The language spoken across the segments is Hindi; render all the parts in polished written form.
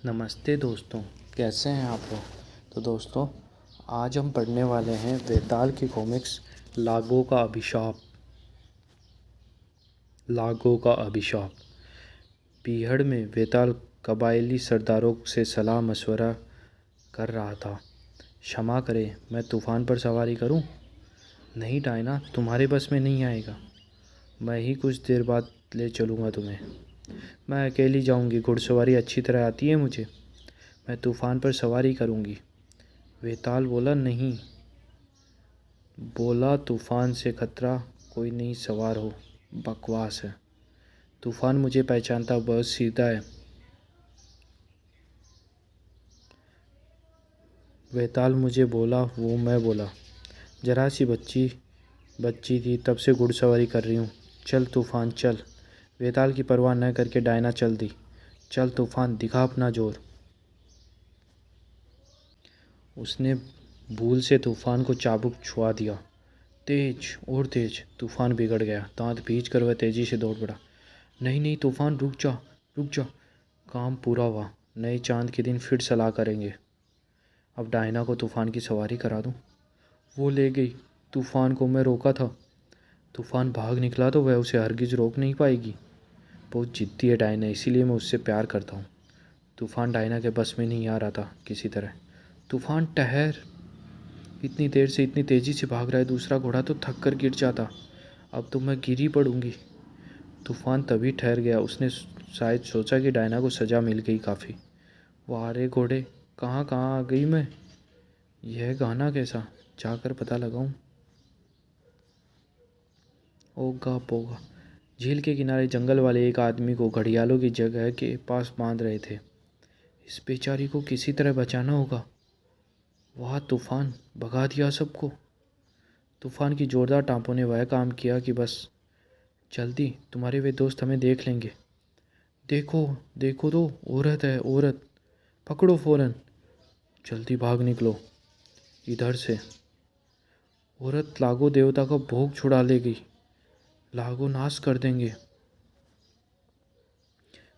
नमस्ते दोस्तों, कैसे हैं आप लोग। तो दोस्तों, आज हम पढ़ने वाले हैं वेताल की कॉमिक्स लागो का अभिशाप। लागो का अभिशाप। पीहड़ में वेताल कबायली सरदारों से सलाह मशवरा कर रहा था। क्षमा करें, मैं तूफान पर सवारी करूं? नहीं डायना, तुम्हारे बस में नहीं आएगा। मैं ही कुछ देर बाद ले चलूँगा तुम्हें। मैं अकेली जाऊंगी, घुड़सवारी अच्छी तरह आती है मुझे। मैं तूफान पर सवारी करूंगी। वेताल बोला, नहीं। बोला, तूफान से खतरा, कोई नहीं सवार हो। बकवास है। तूफान मुझे पहचानता, बहुत सीधा है। वेताल मुझे बोला, वो मैं बोला, जरा सी बच्ची थी, तब से घुड़सवारी कर रही हूँ। चल तूफान चल। वेताल की परवाह न करके डायना चल दी। चल तूफान, दिखा अपना जोर। उसने भूल से तूफान को चाबुक छुआ दिया। तेज और तेज। तूफान बिगड़ गया। दांत भींच कर वह तेजी से दौड़ पड़ा। नहीं नहीं तूफान, रुक जा रुक जा। काम पूरा हुआ। नए चांद के दिन फिर सलाह करेंगे। अब डायना को तूफान की सवारी करा दूं। वो ले गई। तूफान को मैं रोका था। तूफान भाग निकला तो वह उसे हरगिज रोक नहीं पाएगी। बहुत जिद्दी है डायना, इसीलिए मैं उससे प्यार करता हूँ। तूफान डायना के बस में नहीं आ रहा था किसी तरह। तूफान ठहर। इतनी देर से इतनी तेज़ी से भाग रहा है, दूसरा घोड़ा तो थक कर गिर जाता। अब तो मैं गिर ही पड़ूंगी। तूफान तभी ठहर गया। उसने शायद सोचा कि डायना को सज़ा मिल गई काफ़ी। वाह रे घोड़े, कहाँ कहाँ आ गई मैं। यह गाना कैसा, जाकर पता लगाऊं। ओगा पोगा। झील के किनारे जंगल वाले एक आदमी को घड़ियालों की जगह के पास बांध रहे थे। इस बेचारी को किसी तरह बचाना होगा। वाह तूफान, भगा दिया सबको। तूफान की जोरदार टाँपों ने वह काम किया कि बस जल्दी, तुम्हारे वे दोस्त हमें देख लेंगे। देखो देखो तो, औरत है औरत, पकड़ो फ़ौरन। जल्दी भाग निकलो इधर से। औरत लागो देवता का भोग छुड़ा ले गई। लागो नाश कर देंगे।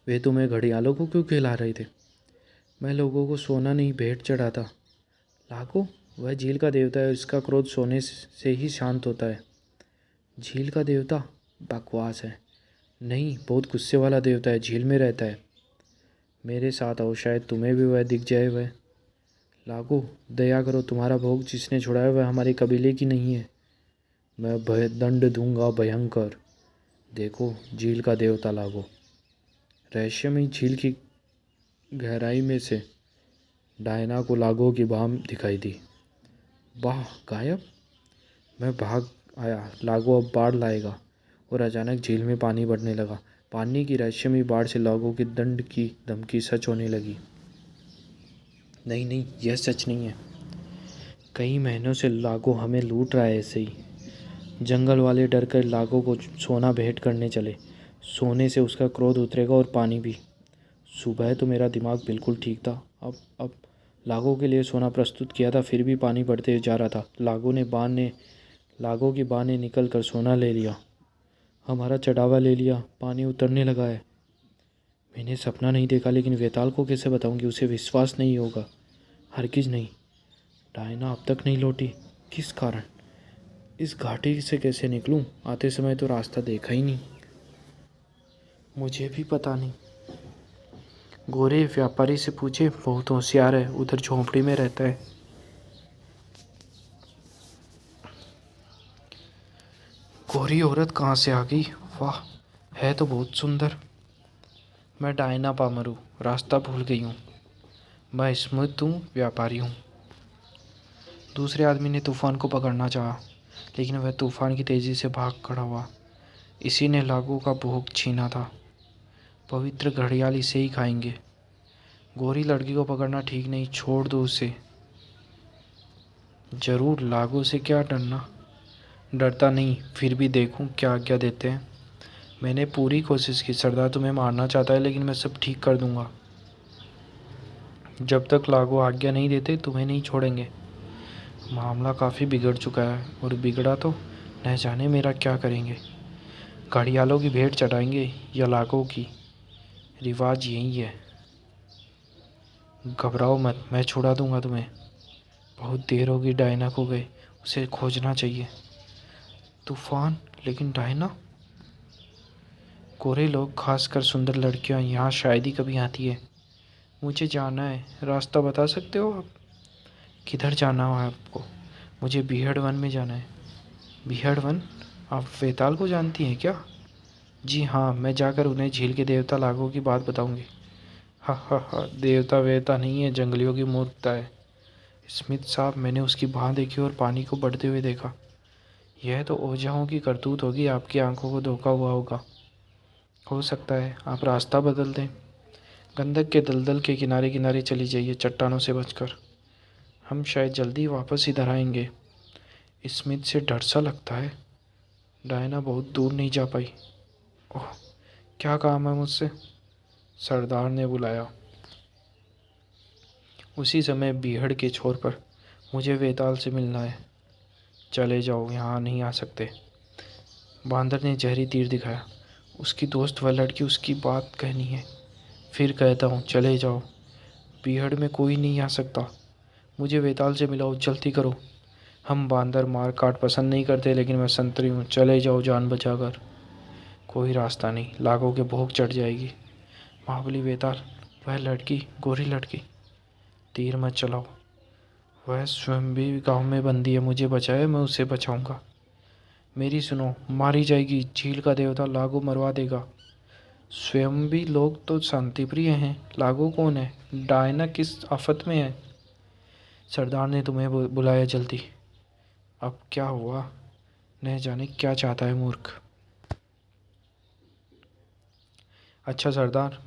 वे तुम्हें घड़ियालों को क्यों खिला रहे थे? मैं लोगों को सोना नहीं भेंट चढ़ाता। लागो, वह झील का देवता है, इसका क्रोध सोने से ही शांत होता है। झील का देवता? बकवास है। नहीं, बहुत गुस्से वाला देवता है, झील में रहता है। मेरे साथ आओ, शायद तुम्हें भी वह दिख जाए। वह लागो, दया करो, तुम्हारा भोग जिसने छुड़ाया वह हमारे कबीले की नहीं है। मैं भय दंड दूंगा भयंकर। देखो झील का देवता लागो। रहस्यमयी झील की गहराई में से डायना को लागो की बाम दिखाई दी। वाह, गायब। मैं भाग आया। लागो अब बाढ़ लाएगा। और अचानक झील में पानी बढ़ने लगा। पानी की रहस्यमयी बाढ़ से लागो की दंड की धमकी सच होने लगी। नहीं नहीं, यह सच नहीं है। कई महीनों से लागो हमें लूट रहा है ऐसे ही। जंगल वाले डर कर लागो को सोना भेंट करने चले। सोने से उसका क्रोध उतरेगा और पानी भी। सुबह तो मेरा दिमाग बिल्कुल ठीक था। अब लागो के लिए सोना प्रस्तुत किया था, फिर भी पानी बढ़ते जा रहा था। लागो की बाँ ने निकल कर सोना ले लिया। हमारा चढ़ावा ले लिया। पानी उतरने लगा है। मैंने सपना नहीं देखा, लेकिन वेताल को कैसे बताऊंगी? उसे विश्वास नहीं होगा। हरगिज नहीं। डायना अब तक नहीं लौटी। किस कारण? इस घाटी से कैसे निकलूं? आते समय तो रास्ता देखा ही नहीं। मुझे भी पता नहीं। गोरे व्यापारी से पूछे, बहुत होशियार है, उधर झोंपड़ी में रहता है। गोरी औरत कहाँ से आ गई? वाह, है तो बहुत सुंदर। मैं डायना पामरू, रास्ता भूल गई हूँ। मैं स्मिथ हूँ, व्यापारी हूँ। दूसरे आदमी ने तूफान को पकड़ना चाहा, लेकिन वह तूफान की तेज़ी से भाग खड़ा हुआ। इसी ने लागू का भोग छीना था। पवित्र घड़ियाल इसे ही खाएंगे। गोरी लड़की को पकड़ना ठीक नहीं, छोड़ दो उसे। जरूर, लागू से क्या डरना। डरता नहीं, फिर भी देखूं क्या आज्ञा देते हैं। मैंने पूरी कोशिश की। सरदार तुम्हें मारना चाहता है, लेकिन मैं सब ठीक कर दूंगा। जब तक लागू आज्ञा नहीं देते तुम्हें नहीं छोड़ेंगे। मामला काफ़ी बिगड़ चुका है, और बिगड़ा तो न जाने मेरा क्या करेंगे। घड़ियालों की भेंट चढ़ाएंगे या लागू की? रिवाज यही है। घबराओ मत, मैं छुड़ा दूंगा तुम्हें। बहुत देर होगी डायना को गए, उसे खोजना चाहिए। तूफान, लेकिन डायना? गोरे लोग, खासकर सुंदर लड़कियां यहाँ शायद ही कभी आती है। मुझे जाना है, रास्ता बता सकते हो आप? किधर जाना है आपको? मुझे बीहड़ वन में जाना है। बीहड़ वन? आप वेताल को जानती हैं क्या? जी हाँ, मैं जाकर उन्हें झील के देवता लागू की बात बताऊंगी। हा हा हा, देवता वेवता नहीं है, जंगलियों की मूर्खता है। स्मिथ साहब, मैंने उसकी बाँह देखी और पानी को बढ़ते हुए देखा। यह तो ओझाओं की करतूत होगी, आपकी आंखों को धोखा हुआ होगा। हो सकता है आप रास्ता बदल दें। गंडक के दलदल के किनारे किनारे चली जाइए, चट्टानों से बचकर। हम शायद जल्दी वापस इधर आएंगे। स्मिथ से डर सा लगता है। डायना बहुत दूर नहीं जा पाई। ओह, क्या काम है मुझसे? सरदार ने बुलाया। उसी समय बीहड़ के छोर पर, मुझे वेताल से मिलना है। चले जाओ, यहाँ नहीं आ सकते। बांदर ने जहरी तीर दिखाया। उसकी दोस्त व लड़की, उसकी बात कहनी है। फिर कहता हूँ, चले जाओ। बीहड़ में कोई नहीं आ सकता। मुझे वेताल से मिलाओ, जल्दी करो। हम बांदर मार काट पसंद नहीं करते, लेकिन मैं संतरी हूँ। चले जाओ जान बचाकर। कोई रास्ता नहीं, लागों के भोग चढ़ जाएगी। महाबली वेताल, वह लड़की, गोरी लड़की। तीर मत चलाओ, वह स्वयं भी गांव में बंदी है। मुझे बचाए, मैं उसे बचाऊंगा। मेरी सुनो, मारी जाएगी। झील का देवता लागू मरवा देगा। स्वयं भी लोग तो शांति प्रिय हैं, लागू कौन है? डायना किस आफत में है? सरदार ने तुम्हें बुलाया, जल्दी। अब क्या हुआ? न जाने क्या चाहता है मूर्ख। अच्छा सरदार,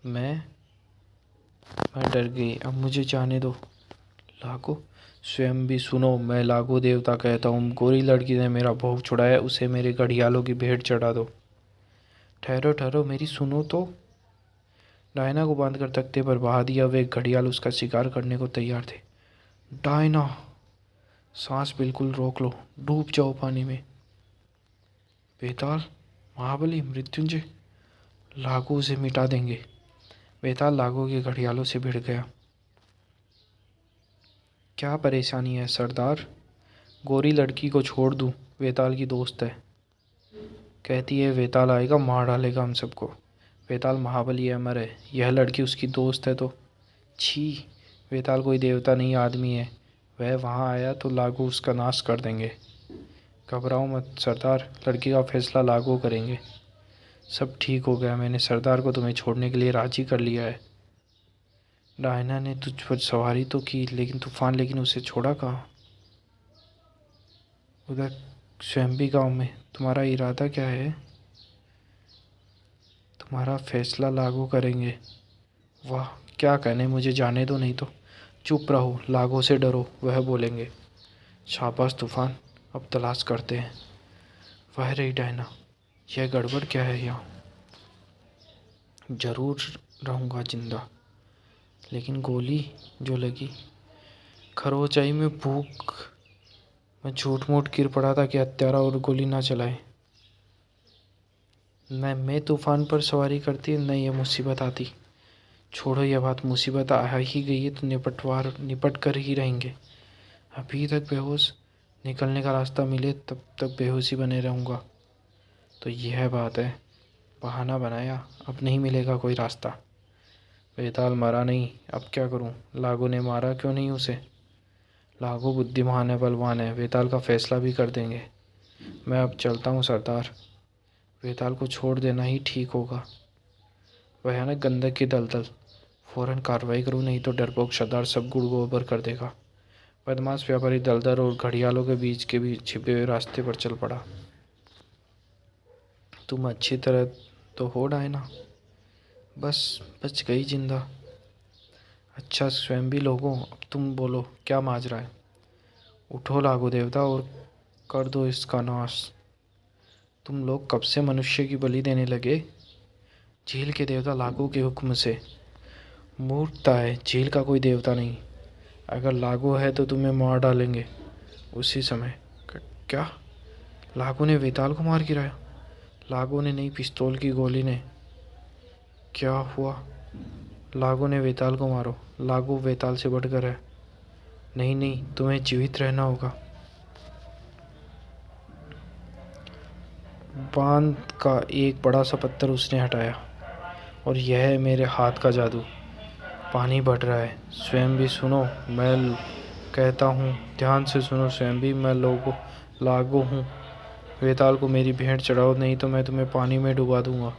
मैं डर गई, अब मुझे जाने दो। लागो, स्वयं भी सुनो, मैं लागो देवता कहता हूँ। गोरी लड़की ने मेरा भोग छुड़ाया, उसे मेरे घड़ियालों की भेंट चढ़ा दो। ठहरो ठहरो, मेरी सुनो तो। डायना को बांधकर तख्ते पर बहा दिया। वे घड़ियाल उसका शिकार करने को तैयार थे। डायना, सांस बिल्कुल रोक लो, डूब जाओ पानी में। बेताल, महाबली, मृत्युंजय, लागू उसे मिटा देंगे। बेताल लागू के घड़ियालों से भिड़ गया। क्या परेशानी है सरदार? गोरी लड़की को छोड़ दूँ? वेताल की दोस्त है। कहती है वेताल आएगा, मार डालेगा हम सबको। वेताल महाबली अमर है, यह लड़की उसकी दोस्त है तो? छी, वेताल कोई देवता नहीं, आदमी है। वह वहाँ आया तो लागू उसका नाश कर देंगे। घबराओ मत सरदार, लड़की का फैसला लागू करेंगे। सब ठीक हो गया, मैंने सरदार को तुम्हें छोड़ने के लिए राजी कर लिया है। डायना ने तुझ पर सवारी तो की, लेकिन तूफान, लेकिन उसे छोड़ा कहाँ? उधर स्वयंभी गांव में। तुम्हारा इरादा क्या है? तुम्हारा फैसला लागू करेंगे। वाह, क्या कहने, मुझे जाने दो, नहीं तो। चुप रहो, लागू से डरो, वह बोलेंगे। शाबाश तूफान, अब तलाश करते हैं। वह रही डायना। यह गड़बड़ क्या है यहाँ? जरूर रहूँगा जिंदा, लेकिन गोली जो लगी, खरोचाई में भूख। मैं झूठ मूठ गिर पड़ा था कि हत्यारा और गोली ना चलाए। मैं तूफान पर सवारी करती, नहीं ये मुसीबत आती। छोड़ो यह बात, मुसीबत आ ही गई है तो निपट कर ही रहेंगे। अभी तक बेहोश, निकलने का रास्ता मिले तब तक बेहोशी बने रहूँगा। तो यह बात है, बहाना बनाया, अब नहीं मिलेगा कोई रास्ता। बेताल मरा नहीं, अब क्या करूँ? लागू ने मारा क्यों नहीं उसे? लागू बुद्धिमान है, बलवान है, वेताल का फैसला भी कर देंगे। मैं अब चलता हूँ सरदार, वेताल को छोड़ देना ही ठीक होगा। भयानक गंधक की दलदल, फौरन कार्रवाई करूँ, नहीं तो डरपोक सरदार सब गुड़ गोबर कर देगा। बदमाश व्यापारी दलदल और घड़ियालों के बीच छिपे हुए रास्ते पर चल पड़ा। तुम अच्छी तरह तो हो डायना? बस बच गई जिंदा। अच्छा स्वयं भी लोगों, अब तुम बोलो, क्या माजरा है? उठो लागू देवता और कर दो इसका नाश। तुम लोग कब से मनुष्य की बलि देने लगे? झील के देवता लागू के हुक्म से। मूर्खता है, झील का कोई देवता नहीं। अगर लागू है तो तुम्हें मार डालेंगे उसी समय। क्या? लागू ने वेताल को मार गिराया? लागू ने नहीं, पिस्तौल की गोली ने। क्या हुआ? लागू ने वेताल को मारो। लागू वेताल से बढ़कर है। नहीं नहीं, तुम्हें जीवित रहना होगा। बांध का एक बड़ा सा पत्थर उसने हटाया। और यह है मेरे हाथ का जादू। पानी बढ़ रहा है। स्वयं भी सुनो, मैं कहता हूँ, ध्यान से सुनो। स्वयं भी, मैं लागू हूँ। वेताल को मेरी भेंट चढ़ाओ, नहीं तो मैं तुम्हें पानी में डुबा दूंगा।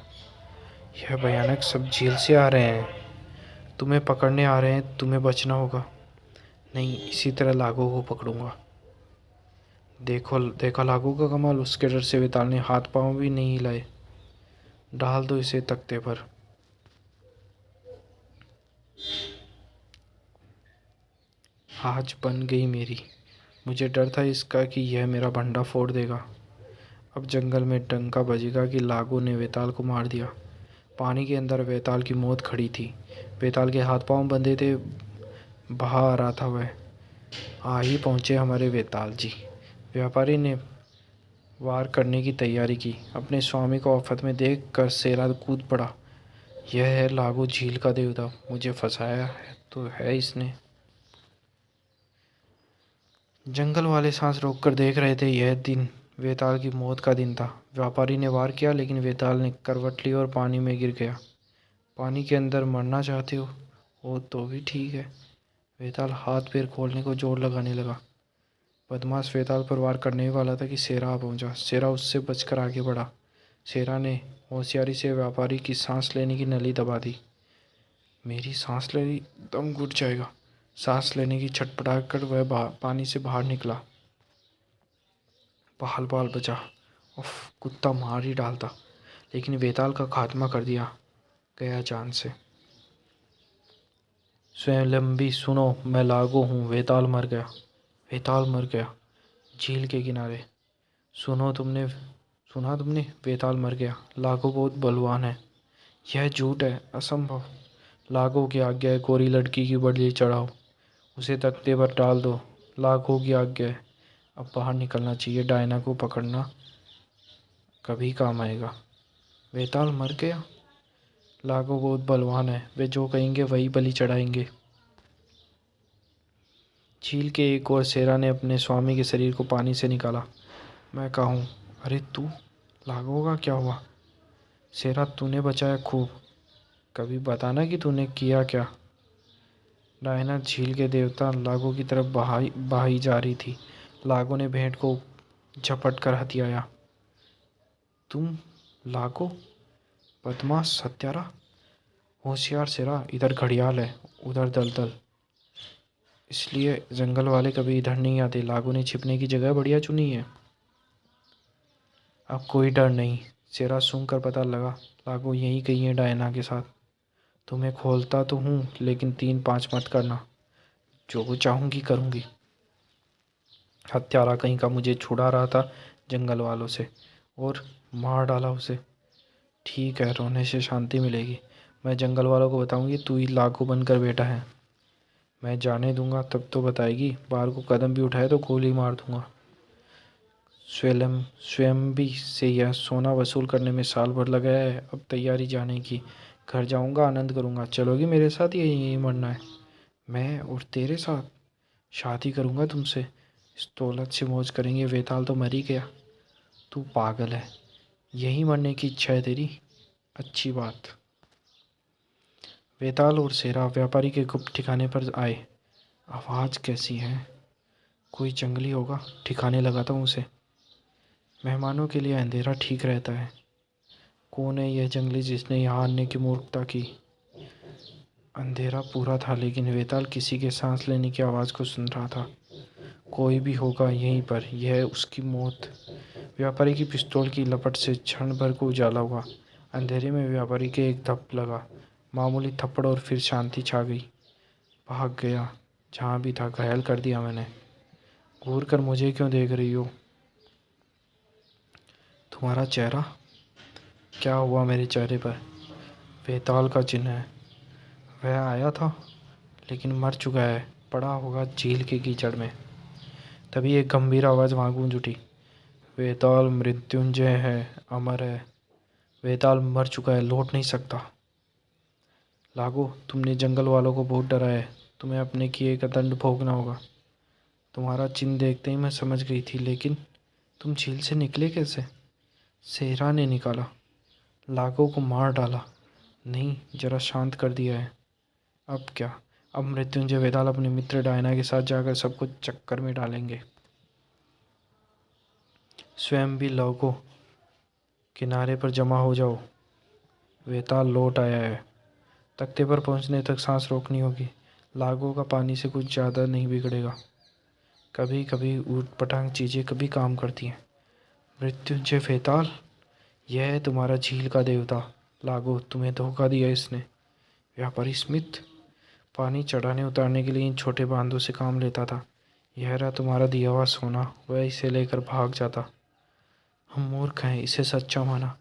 यह भयानक सब झील से आ रहे हैं, तुम्हें पकड़ने आ रहे हैं, तुम्हें बचना होगा। नहीं, इसी तरह लागू को पकड़ूंगा। देखा लागू का कमाल। उसके डर से वेताल ने हाथ पांव भी नहीं हिलाए। डाल दो इसे तख्ते पर। आज बन गई मेरी। मुझे डर था इसका कि यह मेरा भंडा फोड़ देगा। अब जंगल में डंका बजेगा कि लागू ने वेताल को मार दिया। पानी के अंदर वेताल की मौत खड़ी थी। वेताल के हाथ पांव बंधे थे। बहा आ रहा था वह। आ ही पहुँचे हमारे वेताल जी। व्यापारी ने वार करने की तैयारी की। अपने स्वामी को आफत में देख कर शेरा कूद पड़ा। यह है लागू, झील का देवता। मुझे फंसाया है तो है इसने। जंगल वाले सांस रोककर देख रहे थे। यह दिन वेताल की मौत का दिन था। व्यापारी ने वार किया, लेकिन वेताल ने करवट ली और पानी में गिर गया। पानी के अंदर मरना चाहते हो तो भी ठीक है। वेताल हाथ पैर खोलने को जोर लगाने लगा। बदमाश वेताल पर वार करने वाला था कि शेरा आ पहुंचा। शेरा उससे बचकर आगे बढ़ा। शेरा ने होशियारी से व्यापारी की सांस लेने की नली दबा दी। मेरी सांस लेनी, दम घुट जाएगा। सांस लेने की छटपटा कर वह पानी से बाहर निकला। बाल बाल बचा। उफ, कुत्ता मार ही डालता, लेकिन वेताल का खात्मा कर दिया गया जान से। स्वयं लंबी सुनो, मैं लागू हूँ। वेताल मर गया। वेताल मर गया झील के किनारे। सुना तुमने? वेताल मर गया। लागू बहुत बलवान है। यह झूठ है, असंभव। लागू की आज्ञा है, गोरी लड़की की बलि चढ़ाओ, उसे तख्ते पर डाल दो। लागू की आज्ञा है। अब बाहर निकलना चाहिए। डायना को पकड़ना कभी काम आएगा। वेताल मर गया। लागू बहुत बलवान है, वे जो कहेंगे वही बलि चढ़ाएंगे। झील के एक और शेरा ने अपने स्वामी के शरीर को पानी से निकाला। मैं कहूँ, अरे तू, लागू का क्या हुआ? शेरा, तूने बचाया खूब। कभी बताना कि तूने किया क्या? डायना झील के देवता लागू की तरफ बहाई जा रही थी। लागू ने भेंट को झपट कर हथियाया। तुम लागू, बदमाश हत्यारा, होशियार शेरा। इधर घड़ियाल है, उधर दलदल, इसलिए जंगल वाले कभी इधर नहीं आते। लागू ने छिपने की जगह बढ़िया चुनी है। अब कोई डर नहीं। शेरा सूंघ कर पता लगा लागू यहीं कहीं है डायना के साथ। तुम्हें खोलता तो हूँ, लेकिन 3-5 मत करना। जो चाहूँगी करूँगी। हत्यारा कहीं का मुझे छुड़ा रहा था जंगल वालों से, और मार डाला उसे। ठीक है, रोने से शांति मिलेगी। मैं जंगल वालों को बताऊंगी तू ही लागू बनकर बैठा है। मैं जाने दूंगा तब तो बताएगी। बाहर को कदम भी उठाए तो गोली मार दूंगा। स्वयं भी से यह सोना वसूल करने में साल भर लगाया है। अब तैयारी जाने की। घर जाऊंगा, आनंद करूंगा। चलोगी मेरे साथ या यहीं मरना है? मैं और तेरे साथ शादी करूंगा तुमसे। इस दौलत से मौज करेंगे। वेताल तो मर ही गया। तू पागल है। यहीं मरने की इच्छा है तेरी? अच्छी बात। वेताल और शेरा व्यापारी के गुप्त ठिकाने पर आए। आवाज़ कैसी है? कोई जंगली होगा। ठिकाने लगाता हूँ उसे। मेहमानों के लिए अंधेरा ठीक रहता है। कौन है यह जंगली जिसने यहाँ आने की मूर्खता की? अंधेरा पूरा था, लेकिन वेताल किसी के सांस लेने की आवाज़ को सुन रहा था। कोई भी होगा यहीं पर, यह उसकी मौत। व्यापारी की पिस्तौल की लपट से क्षण भर को उजाला हुआ। अंधेरे में व्यापारी के एक धप लगा। मामूली थप्पड़ और फिर शांति छा गई। भाग गया। जहाँ भी था घायल कर दिया मैंने। घूर कर मुझे क्यों देख रही हो? तुम्हारा चेहरा? क्या हुआ मेरे चेहरे पर? वेताल का चिन्ह है। वह आया था, लेकिन मर चुका है। पड़ा होगा झील के कीचड़ में। तभी एक गंभीर आवाज़ वहाँ गूंज उठी। वेताल मृत्युंजय है, अमर है। वेताल मर चुका है, लौट नहीं सकता। लागो, तुमने जंगल वालों को बहुत डराया है, तुम्हें अपने किए का दंड भोगना होगा। तुम्हारा चिन्ह देखते ही मैं समझ गई थी, लेकिन तुम झील से निकले कैसे? सेहरा ने निकाला, लागो को मार डाला। नहीं, जरा शांत कर दिया है। अब क्या? अब मृत्युंजय वेताल अपने मित्र डायना के साथ जाकर सबको चक्कर में डालेंगे। स्वयं भी लागो, किनारे पर जमा हो जाओ। वेताल लौट आया है। तख्ते पर पहुंचने तक सांस रोकनी होगी। लागो का पानी से कुछ ज़्यादा नहीं बिगड़ेगा। कभी कभी ऊट पटांग चीज़ें कभी काम करती हैं। मृत्युंजय वेताल, यह है तुम्हारा झील का देवता। लागो, तुम्हें धोखा दिया इसने। व्यापारी स्मिथ पानी चढ़ाने उतारने के लिए इन छोटे बांधों से काम लेता था। यह रहा तुम्हारा दिया हुआ सोना, वह इसे लेकर भाग जाता। हम मूर्ख हैं, इसे सच्चा माना।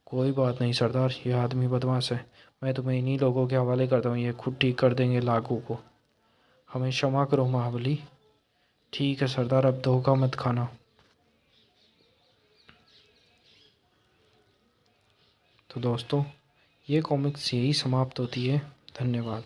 कोई बात नहीं सरदार, यह आदमी बदमाश है। मैं तुम्हें इन्हीं लोगों के हवाले करता हूँ, ये खुद ठीक कर देंगे लागू को। हमें क्षमा करो महाबली। ठीक है सरदार, अब धोखा मत खाना। तो दोस्तों, ये कॉमिक्स यही समाप्त होती है। धन्यवाद।